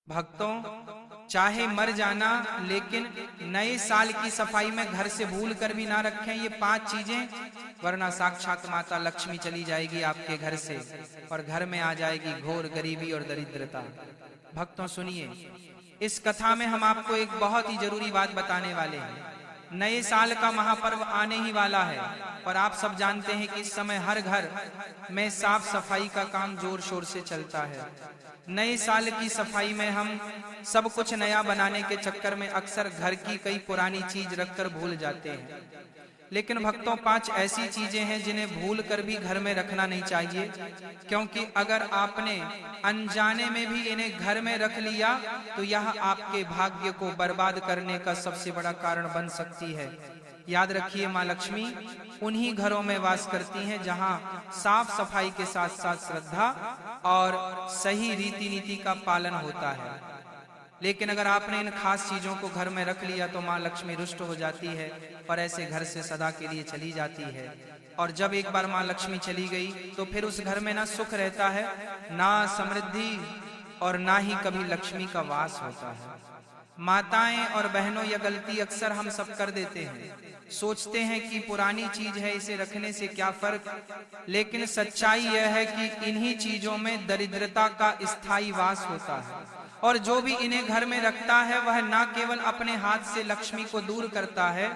भक्तों, चाहे मर जाना लेकिन नए साल की सफाई में घर से भूल कर भी ना रखें ये 5 चीजें, वरना साक्षात माता लक्ष्मी चली जाएगी आपके घर से और घर में आ जाएगी घोर गरीबी और दरिद्रता। भक्तों सुनिए, इस कथा में हम आपको एक बहुत ही जरूरी बात बताने वाले हैं। नए साल का महापर्व आने ही वाला है और आप सब जानते हैं कि इस समय हर घर में साफ सफाई का काम जोर शोर से चलता है। नए साल की सफाई में हम सब कुछ नया बनाने के चक्कर में अक्सर घर की कई पुरानी चीज रखकर भूल जाते हैं। लेकिन भक्तों, 5 ऐसी चीजें हैं जिन्हें भूल कर भी घर में रखना नहीं चाहिए, क्योंकि अगर आपने अनजाने में भी इन्हें घर में रख लिया तो यह आपके भाग्य को बर्बाद करने का सबसे बड़ा कारण बन सकती है। याद रखिए, माँ लक्ष्मी उन्हीं घरों में वास करती हैं जहां साफ सफाई के साथ साथ श्रद्धा और सही रीति नीति का पालन होता है। लेकिन अगर आपने इन खास चीजों को घर में रख लिया तो माँ लक्ष्मी रुष्ट हो जाती है और ऐसे घर से सदा के लिए चली जाती है। और जब एक बार माँ लक्ष्मी चली गई तो फिर उस घर में ना सुख रहता है, ना समृद्धि और ना ही कभी लक्ष्मी का वास होता है। माताएं और बहनों, यह गलती अक्सर हम सब कर देते हैं। सोचते हैं कि पुरानी चीज है, इसे रखने से क्या फर्क, लेकिन सच्चाई यह है कि इन्हीं चीजों में दरिद्रता का स्थायी वास होता है। और जो भी इन्हें घर में रखता है वह ना केवल अपने हाथ से लक्ष्मी को दूर करता है,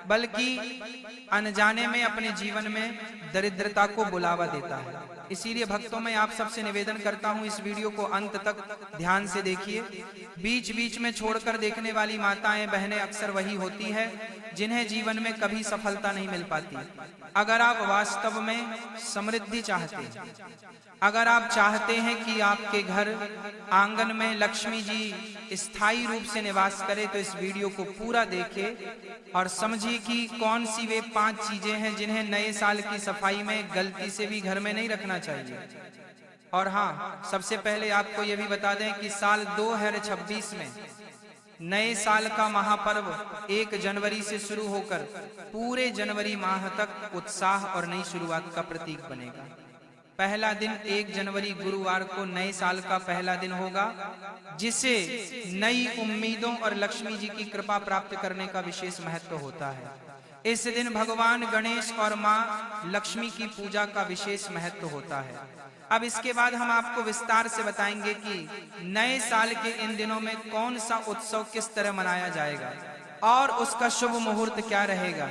बल्कि अनजाने में अपने जीवन में दरिद्रता को बुलावा देता है। इसीलिए भक्तों, मैं आप सबसे निवेदन करता हूं, इस वीडियो को अंत तक ध्यान से देखिए। बीच बीच में छोड़कर देखने वाली माताएं बहनें अक्सर वही होती है जिन्हें जीवन में कभी सफलता नहीं मिल पाती। अगर आप वास्तव में समृद्धि चाहते हैं, अगर आप चाहते हैं कि आपके घर आंगन में लक्ष्मी जी स्थायी रूप से निवास करे, तो इस वीडियो को पूरा देखें और समझिए कि कौन सी वे 5 चीजें हैं जिन्हें नए साल की सफाई में गलती से भी घर में नहीं रखना चाहिए। और हाँ, सबसे पहले आपको यह भी बता दें कि साल 2026 में नए साल का महापर्व 1 जनवरी से शुरू होकर पूरे जनवरी माह तक उत्साह और नई शुरुआत का प्रतीक बनेगा। पहला दिन 1 जनवरी गुरुवार को नए साल का पहला दिन होगा, जिसे नई उम्मीदों और लक्ष्मी जी की कृपा प्राप्त करने का विशेष महत्व होता है। इस दिन भगवान गणेश और माँ लक्ष्मी की पूजा का विशेष महत्व होता है। अब इसके बाद हम आपको विस्तार से बताएंगे कि नए साल के इन दिनों में कौन सा उत्सव किस तरह मनाया जाएगा और उसका शुभ मुहूर्त क्या रहेगा।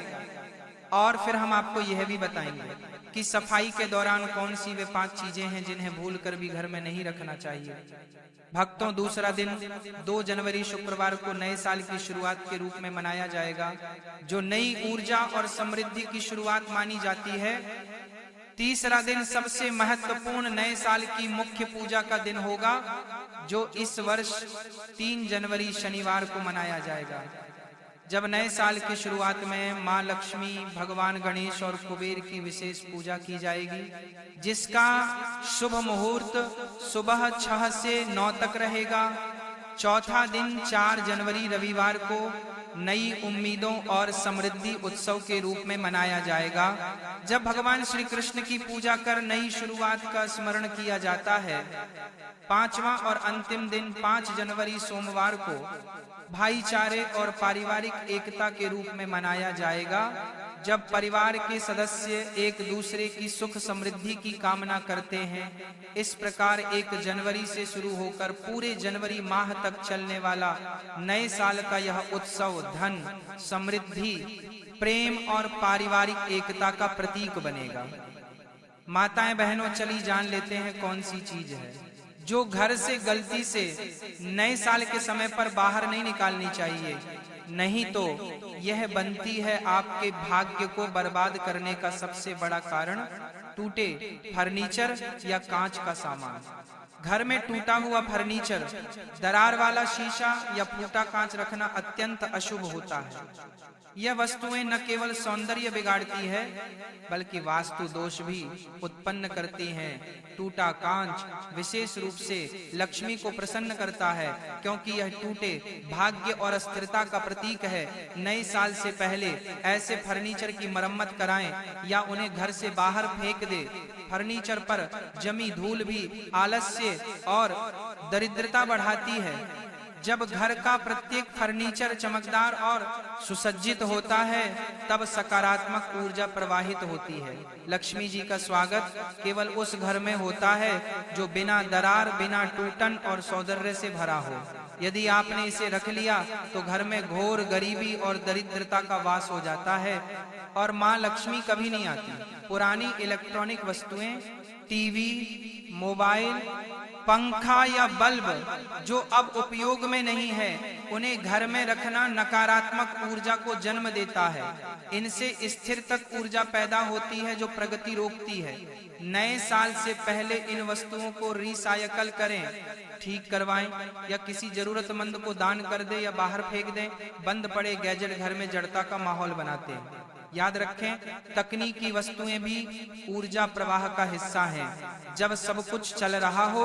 और फिर हम आपको यह भी बताएंगे कि सफाई के दौरान कौन सी वे 5 चीजें हैं जिन्हें भूल कर भी घर में नहीं रखना चाहिए। भक्तों, दूसरा दिन 2 जनवरी शुक्रवार को नए साल की शुरुआत के रूप में मनाया जाएगा, जो नई ऊर्जा और समृद्धि की शुरुआत मानी जाती है। तीसरा दिन सबसे महत्वपूर्ण नए साल की मुख्य पूजा का दिन होगा, जो इस वर्ष 3 जनवरी शनिवार को मनाया जाएगा, जब नए साल की शुरुआत में माँ लक्ष्मी, भगवान गणेश और कुबेर की विशेष पूजा की जाएगी, जिसका शुभ मुहूर्त सुबह 6 से 9 तक रहेगा। चौथा दिन 4 जनवरी रविवार को नई उम्मीदों और समृद्धि उत्सव के रूप में मनाया जाएगा, जब भगवान श्री कृष्ण की पूजा कर नई शुरुआत का स्मरण किया जाता है। पांचवा और अंतिम दिन 5 जनवरी सोमवार को भाईचारे और पारिवारिक एकता के रूप में मनाया जाएगा, जब परिवार के सदस्य एक दूसरे की सुख समृद्धि की कामना करते हैं। इस प्रकार 1 जनवरी से शुरू होकर पूरे जनवरी माह तक चलने वाला नए साल का यह उत्सव धन, समृद्धि, प्रेम और पारिवारिक एकता का प्रतीक बनेगा। माताएं बहनों, चली जान लेते हैं कौन सी चीज है जो घर से गलती से नए साल के समय पर बाहर नहीं निकालनी चाहिए, नहीं तो यह बनती है आपके भाग्य को बर्बाद करने का सबसे बड़ा कारण। टूटे फर्नीचर या कांच का सामान। घर में टूटा हुआ फर्नीचर, दरार वाला शीशा या फूटा कांच रखना अत्यंत अशुभ होता है। यह वस्तुएं न केवल सौंदर्य बिगाड़ती है बल्कि वास्तु दोष भी उत्पन्न करती हैं। टूटा कांच विशेष रूप से लक्ष्मी को प्रसन्न करता है, क्योंकि यह टूटे भाग्य और अस्थिरता का प्रतीक है। नए साल से पहले ऐसे फर्नीचर की मरम्मत कराएं या उन्हें घर से बाहर फेंक दे। फर्नीचर पर जमी धूल भी आलस्य और दरिद्रता बढ़ाती है। जब घर का प्रत्येक फर्नीचर चमकदार और सुसज्जित होता है तब सकारात्मक ऊर्जा प्रवाहित होती है। लक्ष्मी जी का स्वागत केवल उस घर में होता है जो बिना दरार, बिना टूटन और सौंदर्य से भरा हो। यदि आपने इसे रख लिया तो घर में घोर गरीबी और दरिद्रता का वास हो जाता है और माँ लक्ष्मी कभी नहीं आती। पुरानी इलेक्ट्रॉनिक वस्तुएं, टीवी, मोबाइल, पंखा या बल्ब जो अब उपयोग में नहीं है, उन्हें घर में रखना नकारात्मक ऊर्जा को जन्म देता है। इनसे स्थिर तक ऊर्जा पैदा होती है जो प्रगति रोकती है। नए साल से पहले इन वस्तुओं को रिसाइकल करें, ठीक करवाएं या किसी जरूरतमंद को दान कर दे या बाहर फेंक दें। बंद पड़े गैजेट घर में जड़ता का माहौल बनाते हैं। याद रखें, तकनीकी वस्तुएं भी ऊर्जा प्रवाह का हिस्सा हैं। जब सब कुछ चल रहा हो,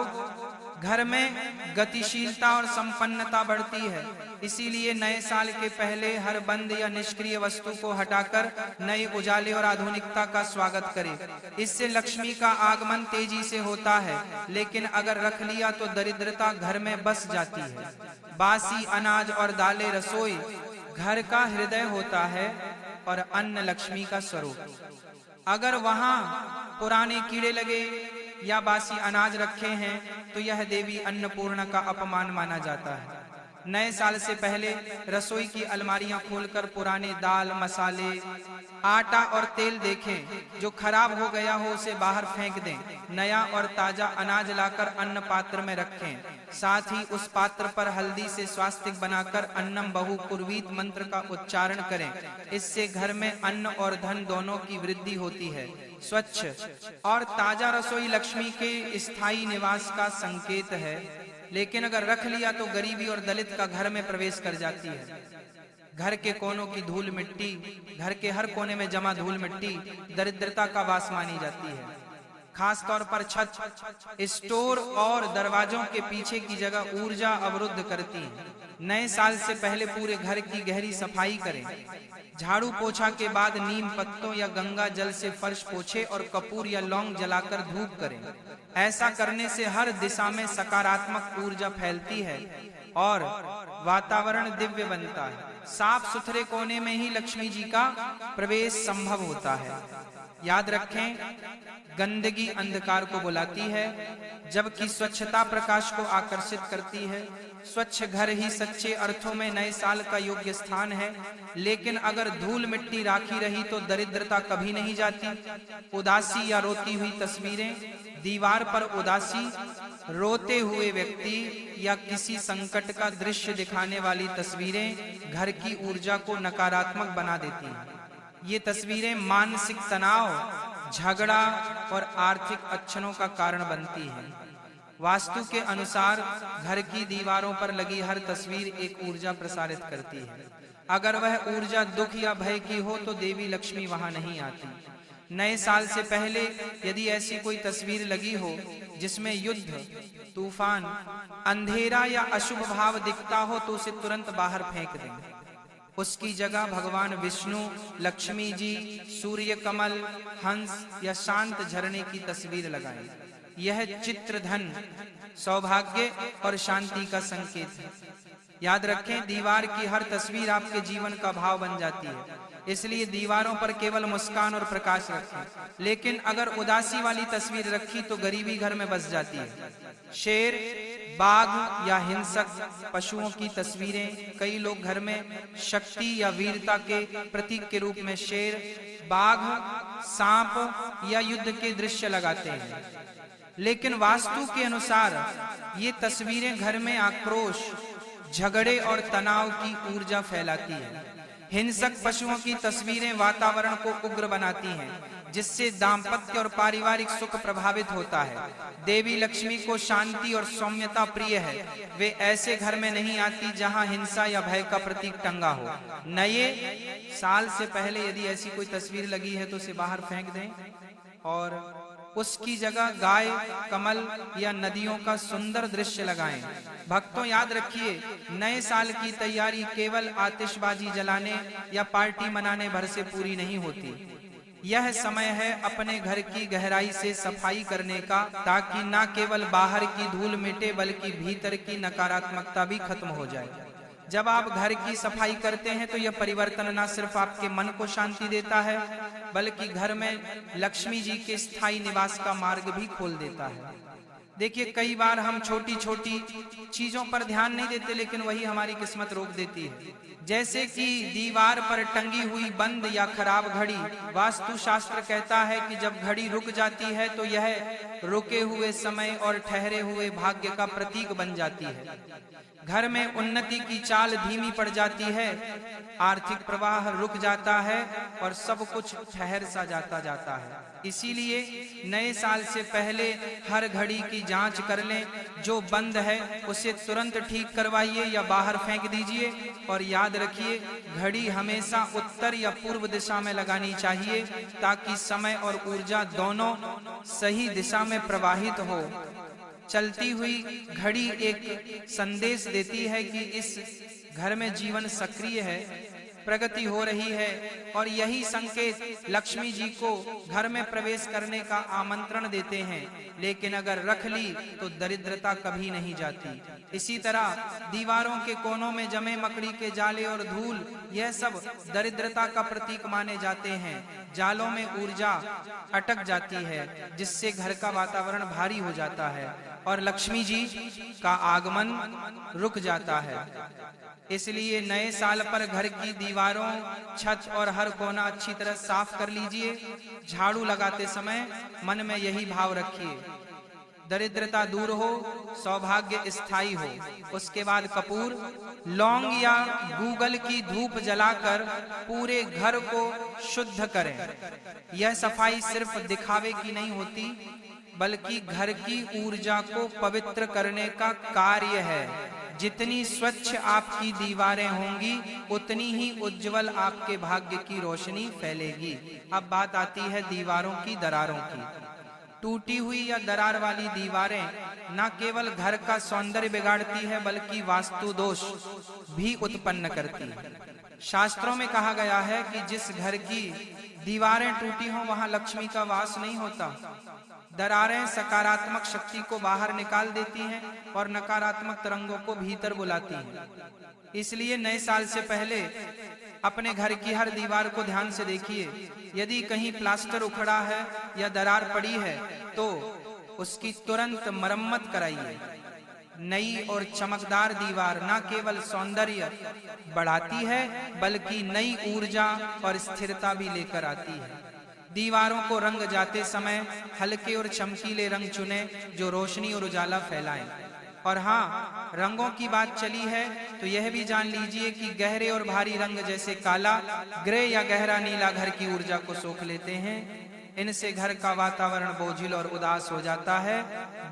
घर में गतिशीलता और संपन्नता बढ़ती है। इसीलिए नए साल के पहले हर बंद या निष्क्रिय वस्तु को हटाकर नए उजाले और आधुनिकता का स्वागत करें। इससे लक्ष्मी का आगमन तेजी से होता है, लेकिन अगर रख लिया तो दरिद्रता घर में बस जाती है। बासी अनाज और दालें रसोई घर का हृदय होता है और अन्न लक्ष्मी का स्वरूप। अगर वहां पुराने कीड़े लगे या बासी अनाज रखे हैं तो यह देवी अन्नपूर्णा का अपमान माना जाता है। नए साल से पहले रसोई की अलमारियां खोलकर पुराने दाल, मसाले, आटा और तेल देखें। जो खराब हो गया हो उसे बाहर फेंक दें। नया और ताजा अनाज लाकर अन्न पात्र में रखें। साथ ही उस पात्र पर हल्दी से स्वास्तिक बनाकर अन्नम बहु कुर्वीत मंत्र का उच्चारण करें। इससे घर में अन्न और धन दोनों की वृद्धि होती है। स्वच्छ और ताजा रसोई लक्ष्मी के स्थायी निवास का संकेत है, लेकिन अगर रख लिया तो गरीबी और दलित का घर में प्रवेश कर जाती है। घर के कोनों की धूल मिट्टी, घर के हर कोने में जमा धूल मिट्टी दरिद्रता का वास मानी जाती है। खास तौर पर छत, स्टोर और दरवाजों के पीछे की जगह ऊर्जा अवरुद्ध करती है। नए साल से पहले पूरे घर की गहरी सफाई करें। झाड़ू पोछा के बाद नीम पत्तों या गंगा जल से फर्श पोछे और कपूर या लौंग जलाकर धूप करें। ऐसा करने से हर दिशा में सकारात्मक ऊर्जा फैलती है और वातावरण दिव्य बनता है। साफ सुथरे कोने में ही लक्ष्मी जी का प्रवेश संभव होता है। याद रखें, गंदगी अंधकार को बुलाती है, जबकि स्वच्छता प्रकाश को आकर्षित करती है। स्वच्छ घर ही सच्चे अर्थों में नए साल का योग्य स्थान है। लेकिन अगर धूल मिट्टी राखी रही तो दरिद्रता कभी नहीं जाती। उदासी या रोती हुई तस्वीरें, दीवार पर उदासी, रोते हुए व्यक्ति या किसी संकट का दृश्य दिखाने वाली तस्वीरें घर की ऊर्जा को नकारात्मक बना देती हैं। ये तस्वीरें मानसिक तनाव, झगड़ा और आर्थिक अड़चनों का कारण बनती हैं। वास्तु के अनुसार घर की दीवारों पर लगी हर तस्वीर एक ऊर्जा प्रसारित करती है। अगर वह ऊर्जा दुख या भय की हो तो देवी लक्ष्मी वहां नहीं आती। नए साल से पहले यदि ऐसी कोई तस्वीर लगी हो जिसमें युद्ध, तूफान, अंधेरा या अशुभ भाव दिखता हो तो उसे तुरंत बाहर फेंक दें। उसकी जगह भगवान विष्णु, लक्ष्मी जी, सूर्य कमल, हंस या शांत झरने की तस्वीर लगाएं। यह चित्र धन, सौभाग्य और शांति का संकेत है। याद रखें, दीवार की हर तस्वीर आपके जीवन का भाव बन जाती है। इसलिए दीवारों पर केवल मुस्कान और प्रकाश रखें। लेकिन अगर उदासी वाली तस्वीर रखी तो गरीबी घर में बस जाती है। शेर, बाघ या हिंसक पशुओं की तस्वीरें, कई लोग घर में शक्ति या वीरता के प्रतीक के रूप में शेर, बाघ, सांप या युद्ध के दृश्य लगाते हैं। लेकिन वास्तु के अनुसार ये तस्वीरें घर में आक्रोश, झगड़े और तनाव की ऊर्जा फैलाती है। हिंसक पशुओं की तस्वीरें वातावरण को उग्र बनाती हैं, जिससे दाम्पत्य और पारिवारिक सुख प्रभावित होता है। देवी लक्ष्मी को शांति और सौम्यता प्रिय है। वे ऐसे घर में नहीं आती जहां हिंसा या भय का प्रतीक टंगा हो। नए साल से पहले यदि ऐसी कोई तस्वीर लगी है तो उसे बाहर फेंक दें और उसकी जगह गाय, कमल या नदियों का सुंदर दृश्य लगाएं। भक्तों याद रखिए, नए साल की तैयारी केवल आतिशबाजी जलाने या पार्टी मनाने भर से पूरी नहीं होती। यह समय है अपने घर की गहराई से सफाई करने का, ताकि न केवल बाहर की धूल मिटे बल्कि भीतर की नकारात्मकता भी खत्म हो जाए। जब आप घर की सफाई करते हैं तो यह परिवर्तन न सिर्फ आपके मन को शांति देता है बल्कि घर में लक्ष्मी जी के स्थायी निवास का मार्ग भी खोल देता है। देखिए, कई बार हम छोटी छोटी चीजों पर ध्यान नहीं देते लेकिन वही हमारी किस्मत रोक देती है। जैसे कि दीवार पर टंगी हुई बंद या खराब घड़ी। वास्तु शास्त्र कहता है कि जब घड़ी रुक जाती है तो यह रुके हुए समय और ठहरे हुए भाग्य का प्रतीक बन जाती है। घर में उन्नति की चाल धीमी पड़ जाती है, आर्थिक प्रवाह रुक जाता है और सब कुछ ठहर सा जाता है। इसीलिए नए साल से पहले हर घड़ी की जांच कर लें। जो बंद है उसे तुरंत ठीक करवाइए या बाहर फेंक दीजिए। और याद रखिए, घड़ी हमेशा उत्तर या पूर्व दिशा में लगानी चाहिए ताकि समय और ऊर्जा दोनों सही दिशा में प्रवाहित हो। चलती हुई घड़ी एक संदेश देती है कि इस घर में जीवन सक्रिय है, प्रगति हो रही है और यही संकेत लक्ष्मी जी को घर में प्रवेश करने का आमंत्रण देते हैं। लेकिन अगर रख ली तो दरिद्रता कभी नहीं जाती। इसी तरह दीवारों के कोनों में जमे मकड़ी के जाले और धूल, यह सब दरिद्रता का प्रतीक माने जाते हैं। जालों में ऊर्जा अटक जाती है जिससे घर का वातावरण भारी हो जाता है और लक्ष्मी जी का आगमन रुक जाता है। इसलिए नए साल पर घर की दीवारों, छत और हर कोना अच्छी तरह साफ कर लीजिए। झाड़ू लगाते समय मन में यही भाव रखिए, दरिद्रता दूर हो, सौभाग्य स्थायी हो। उसके बाद कपूर, लौंग या गूगल की धूप जलाकर पूरे घर को शुद्ध करें। यह सफाई सिर्फ दिखावे की नहीं होती बल्कि घर की ऊर्जा को पवित्र करने का कार्य है। जितनी स्वच्छ आपकी दीवारें होंगी उतनी ही उज्जवल आपके भाग्य की रोशनी फैलेगी। अब बात आती है दीवारों की दरारों की। टूटी हुई या दरार वाली दीवारें न केवल घर का सौंदर्य बिगाड़ती है बल्कि वास्तु दोष भी उत्पन्न करती है। शास्त्रों में कहा गया है कि जिस घर की दीवारें टूटी हों वहां लक्ष्मी का वास नहीं होता। दरारें सकारात्मक शक्ति को बाहर निकाल देती हैं और नकारात्मक तरंगों को भीतर बुलाती हैं। इसलिए नए साल से पहले अपने घर की हर दीवार को ध्यान से देखिए। यदि कहीं प्लास्टर उखड़ा है या दरार पड़ी है तो उसकी तुरंत मरम्मत कराइए। नई और चमकदार दीवार न केवल सौंदर्य बढ़ाती है बल्कि नई ऊर्जा और स्थिरता भी लेकर आती है। दीवारों को रंग जाते समय हल्के और चमकीले रंग चुनें जो रोशनी और उजाला फैलाएं। और हाँ, रंगों की बात चली है तो यह भी जान लीजिए कि गहरे और भारी रंग जैसे काला, ग्रे या गहरा नीला घर की ऊर्जा को सोख लेते हैं। इनसे घर का वातावरण बोझिल और उदास हो जाता है।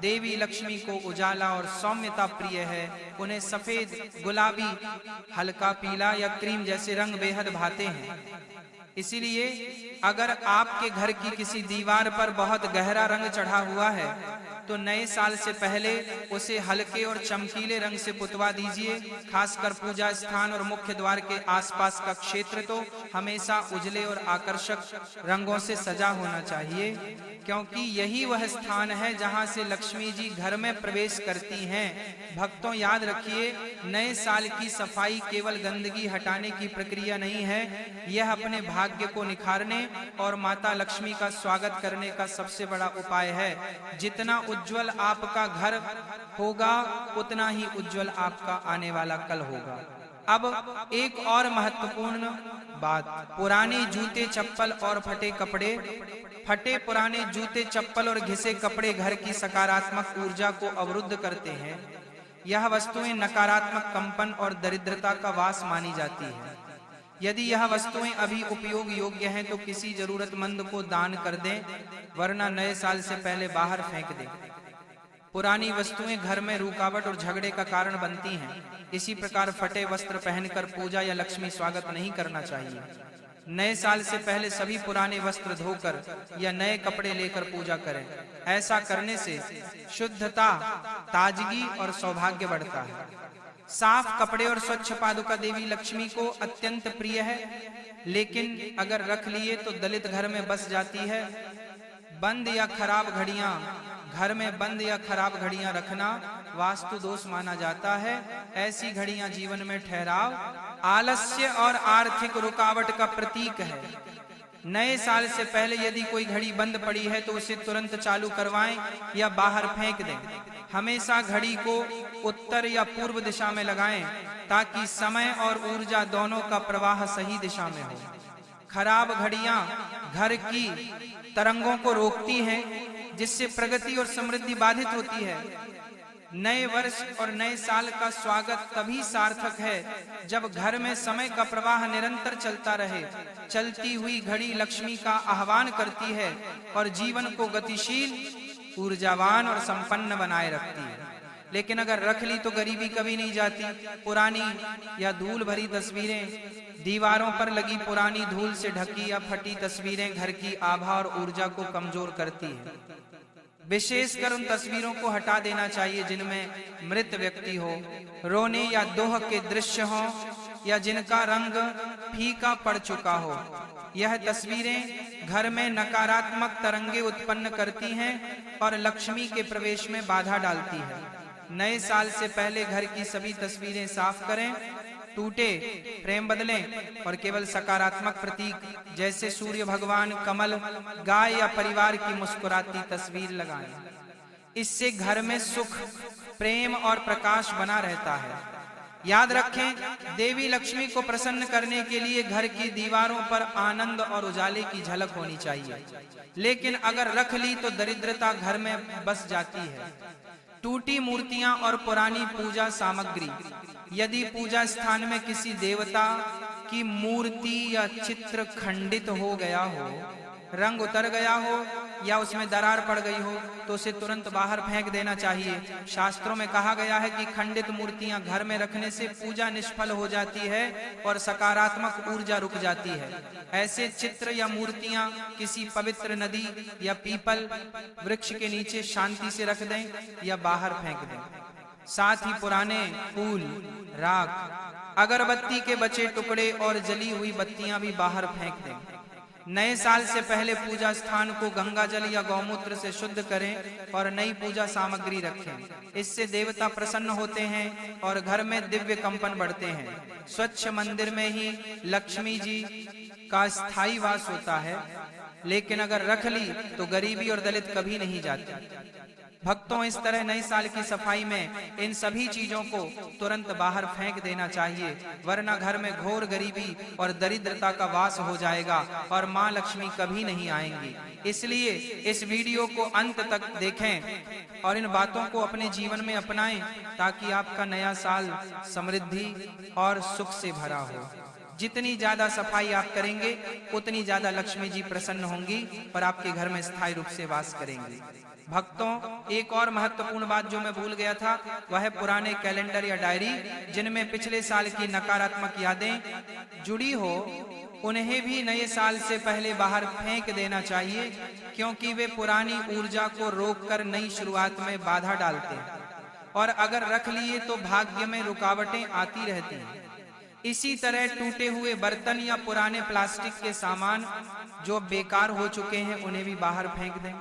देवी लक्ष्मी को उजाला और सौम्यता प्रिय है। उन्हें सफेद, गुलाबी, हल्का पीला या क्रीम जैसे रंग बेहद भाते हैं। इसीलिए अगर आपके घर की किसी दीवार पर बहुत गहरा रंग चढ़ा हुआ है तो नए साल से पहले उसे हल्के और चमकीले रंग से पुतवा दीजिए। खासकर पूजा स्थान और मुख्य द्वार के आसपास का क्षेत्र तो हमेशा उजले और आकर्षक रंगों से सजा होना चाहिए, क्योंकि यही वह स्थान है जहां से लक्ष्मी जी घर में प्रवेश करती हैं। भक्तों याद रखिए, नए साल की सफाई केवल गंदगी हटाने की प्रक्रिया नहीं है, यह अपने भाग्य को निखारने और माता लक्ष्मी का स्वागत करने का सबसे बड़ा उपाय है। जितना उज्जवल आपका घर होगा उतना ही उज्जवल आपका आने वाला कल होगा। अब एक और महत्वपूर्ण बात, पुराने जूते चप्पल और फटे कपड़े। फटे पुराने जूते चप्पल और घिसे कपड़े घर की सकारात्मक ऊर्जा को अवरुद्ध करते हैं। यह वस्तुएं नकारात्मक कंपन और दरिद्रता का वास मानी जाती है। यदि यह वस्तुएं अभी उपयोग योग्य हैं तो किसी जरूरतमंद को दान कर दें, वरना नए साल से पहले बाहर फेंक दें। पुरानी वस्तुएं घर में रुकावट और झगड़े का कारण बनती हैं। इसी प्रकार फटे वस्त्र पहनकर पूजा या लक्ष्मी स्वागत नहीं करना चाहिए। नए साल से पहले सभी पुराने वस्त्र धोकर या नए कपड़े लेकर पूजा करें। ऐसा करने से शुद्धता, ताजगी और सौभाग्य बढ़ता है। साफ कपड़े और स्वच्छ पादुका देवी लक्ष्मी को अत्यंत प्रिय है, लेकिन अगर रख लिए तो दलित घर में बस जाती है। बंद या खराब घड़ियां, घर में बंद या खराब घड़ियां रखना वास्तु दोष माना जाता है। ऐसी घड़ियां जीवन में ठहराव, आलस्य और आर्थिक रुकावट का प्रतीक है। नए साल से पहले यदि कोई घड़ी बंद पड़ी है तो उसे तुरंत चालू करवाएं या बाहर फेंक दें। हमेशा घड़ी को उत्तर या पूर्व दिशा में लगाएं ताकि समय और ऊर्जा दोनों का प्रवाह सही दिशा में हो। खराब घड़ियां घर की तरंगों को रोकती हैं, जिससे प्रगति और समृद्धि बाधित होती है। नए वर्ष और नए साल का स्वागत तभी सार्थक है जब घर में समय का प्रवाह निरंतर चलता रहे। चलती हुई घड़ी लक्ष्मी का आह्वान करती है और जीवन को गतिशील, ऊर्जावान और संपन्न बनाए रखती है। लेकिन अगर रख ली तो गरीबी कभी नहीं जाती। पुरानी या धूल भरी तस्वीरें, दीवारों पर लगी पुरानी धूल से ढकी या फटी तस्वीरें घर की आभा और ऊर्जा को कमजोर करती है। विशेषकर उन तस्वीरों को हटा देना चाहिए जिनमें मृत व्यक्ति हो, रोने या दोह के दृश्य हो या जिनका रंग फीका पड़ चुका हो। यह तस्वीरें घर में नकारात्मक तरंगे उत्पन्न करती हैं और लक्ष्मी के प्रवेश में बाधा डालती है। नए साल से पहले घर की सभी तस्वीरें साफ करें, टूटे फ्रेम बदलें और केवल सकारात्मक प्रतीक जैसे सूर्य भगवान, कमल, गाय या परिवार की मुस्कुराती तस्वीर लगाएं। इससे घर में सुख, प्रेम और प्रकाश बना रहता है। याद रखें, देवी लक्ष्मी को प्रसन्न करने के लिए घर की दीवारों पर आनंद और उजाले की झलक होनी चाहिए। लेकिन अगर रख ली तो दरिद्रता घर में बस जाती है। टूटी मूर्तियां और पुरानी पूजा सामग्री, यदि पूजा स्थान में किसी देवता की मूर्ति या चित्र खंडित हो गया हो, रंग उतर गया हो या उसमें दरार पड़ गई हो तो उसे तुरंत बाहर फेंक देना चाहिए। शास्त्रों में कहा गया है कि खंडित मूर्तियां घर में रखने से पूजा निष्फल हो जाती है और सकारात्मक ऊर्जा रुक जाती है। ऐसे चित्र या मूर्तियां किसी पवित्र नदी या पीपल वृक्ष के नीचे शांति से रख दें या बाहर फेंक दें। साथ ही पुराने फूल, राख, अगरबत्ती के बचे टुकड़े और जली हुई बत्तियां भी बाहर फेंक दें। नए साल से पहले पूजा स्थान को गंगा जल या गौमूत्र से शुद्ध करें और नई पूजा सामग्री रखें। इससे देवता प्रसन्न होते हैं और घर में दिव्य कंपन बढ़ते हैं। स्वच्छ मंदिर में ही लक्ष्मी जी का स्थायी वास होता है, लेकिन अगर रख ली तो गरीबी और दलित कभी नहीं जाती। भक्तों, इस तरह नए साल की सफाई में इन सभी चीजों को तुरंत बाहर फेंक देना चाहिए, वरना घर में घोर गरीबी और दरिद्रता का वास हो जाएगा और मां लक्ष्मी कभी नहीं आएंगी। इसलिए इस वीडियो को अंत तक देखें और इन बातों को अपने जीवन में अपनाएं ताकि आपका नया साल समृद्धि और सुख से भरा हो। जितनी ज्यादा सफाई आप करेंगे उतनी ज्यादा लक्ष्मी जी प्रसन्न होंगी और आपके घर में स्थायी रूप से वास करेंगी। भक्तों, एक और महत्वपूर्ण बात जो मैं भूल गया था वह है पुराने कैलेंडर या डायरी जिनमें पिछले साल की नकारात्मक यादें जुड़ी हो, उन्हें भी नए साल से पहले बाहर फेंक देना चाहिए, क्योंकि वे पुरानी ऊर्जा को रोककर नई शुरुआत में बाधा डालते हैं और अगर रख लिए तो भाग्य में रुकावटें आती रहती हैं। इसी तरह टूटे हुए बर्तन या पुराने प्लास्टिक के सामान जो बेकार हो चुके हैं उन्हें भी बाहर फेंक दें,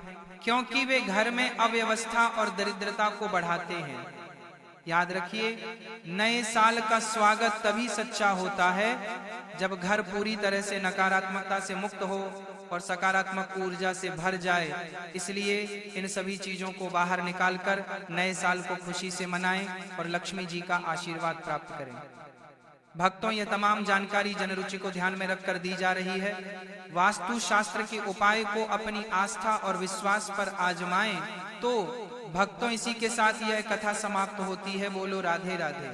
क्योंकि वे घर में अव्यवस्था और दरिद्रता को बढ़ाते हैं। याद रखिए, नए साल का स्वागत तभी सच्चा होता है जब घर पूरी तरह से नकारात्मकता से मुक्त हो और सकारात्मक ऊर्जा से भर जाए। इसलिए इन सभी चीजों को बाहर निकालकर नए साल को खुशी से मनाएं और लक्ष्मी जी का आशीर्वाद प्राप्त करें। भक्तों, यह तमाम जानकारी जनरुचि को ध्यान में रखकर दी जा रही है। वास्तु शास्त्र के उपाय को अपनी आस्था और विश्वास पर आजमाएं। तो भक्तों, इसी के साथ यह कथा समाप्त होती है। बोलो राधे राधे।